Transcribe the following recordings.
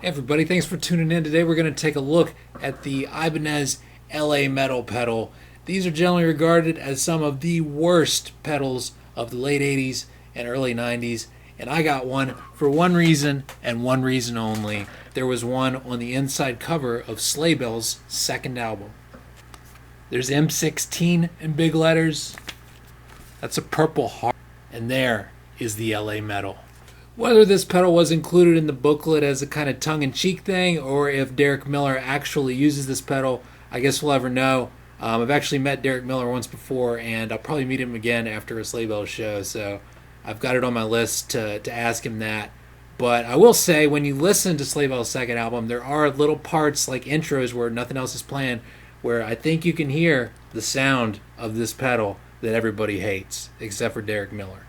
Hey everybody, thanks for tuning in. Today we're going to take a look at the Ibanez LA metal pedal. These are generally regarded as some of the worst pedals of the late 80s and early 90s. And I got one for one reason and one reason only. There was one on the inside cover of Sleigh Bell's second album. There's M16 in big letters. That's a purple heart. And there is the LA metal. Whether this pedal was included in the booklet as a kind of tongue-in-cheek thing or if Derek Miller actually uses this pedal, I guess we'll ever know. I've actually met Derek Miller once before, and I'll probably meet him again after a Sleigh Bell show, so I've got it on my list to ask him that. But I will say, when you listen to Sleigh Bell's second album, there are little parts like intros where nothing else is playing, where I think you can hear the sound of this pedal that everybody hates, except for Derek Miller.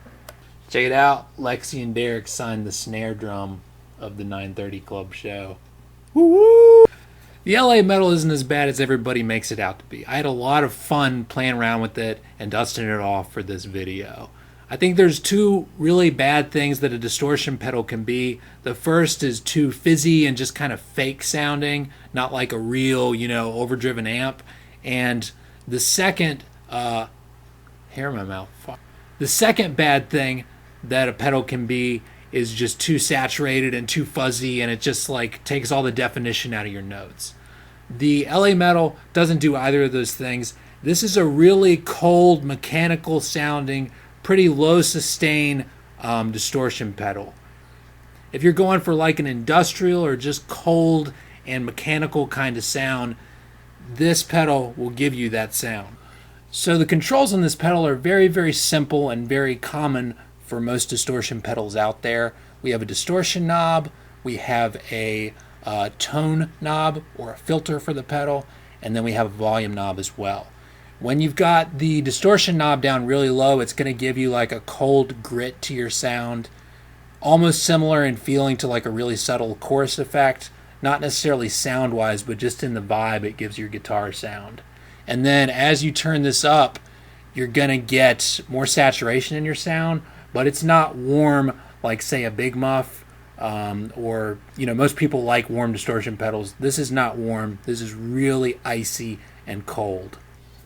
Check it out. Lexi and Derek signed the snare drum of the 930 Club show. Woo-woo! The LA metal isn't as bad as everybody makes it out to be. I had a lot of fun playing around with it and dusting it off for this video. I think there's two really bad things that a distortion pedal can be. The first is too fizzy and just kind of fake sounding, not like a real, overdriven amp. And the second, hair in my mouth. The second bad thing that a pedal can be is just too saturated and too fuzzy, and it just takes all the definition out of your notes. The LA metal doesn't do either of those things. This is a really cold, mechanical sounding, pretty low sustain distortion pedal. If you're going for an industrial or just cold and mechanical kind of sound, this pedal will give you that sound. So the controls on this pedal are very, very simple and very common for most distortion pedals out there. We have a distortion knob, we have a tone knob or a filter for the pedal, and then we have a volume knob as well. When you've got the distortion knob down really low, it's going to give you a cold grit to your sound, almost similar in feeling to a really subtle chorus effect, not necessarily sound-wise, but just in the vibe it gives your guitar sound. And then as you turn this up, you're going to get more saturation in your sound, but it's not warm like, say, a Big Muff, or, most people like warm distortion pedals. This is not warm. This is really icy and cold.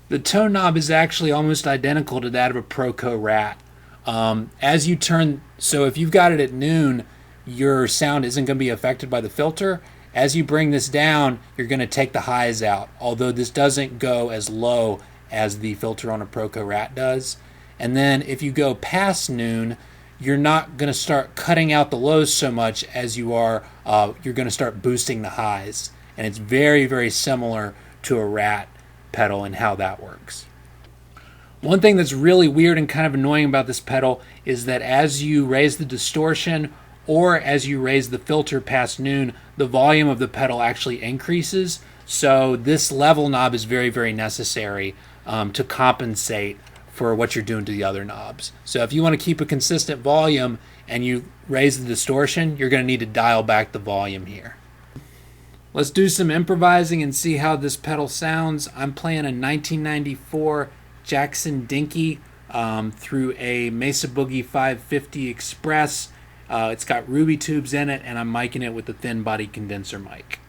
The tone knob is actually almost identical to that of a Proco Rat. As you turn, so if you've got it at noon, your sound isn't going to be affected by the filter. As you bring this down, you're going to take the highs out, although this doesn't go as low as the filter on a Proco Rat does. And then if you go past noon, you're not going to start cutting out the lows so much as you are, you're going to start boosting the highs. And it's very, very similar to a Rat pedal and how that works. One thing that's really weird and kind of annoying about this pedal is that as you raise the distortion or as you raise the filter past noon, the volume of the pedal actually increases. So this level knob is very, very necessary to compensate for what you're doing to the other knobs. So if you want to keep a consistent volume and you raise the distortion, you're going to need to dial back the volume here. Let's do some improvising and see how this pedal sounds. I'm playing a 1994 Jackson Dinky through a Mesa Boogie 550 Express. It's got ruby tubes in it, and I'm micing it with a thin body condenser mic.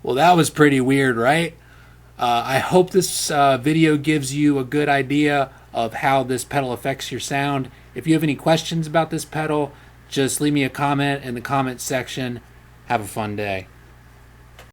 Well, that was pretty weird, right? I hope this video gives you a good idea of how this pedal affects your sound. If you have any questions about this pedal, just leave me a comment in the comment section. Have a fun day.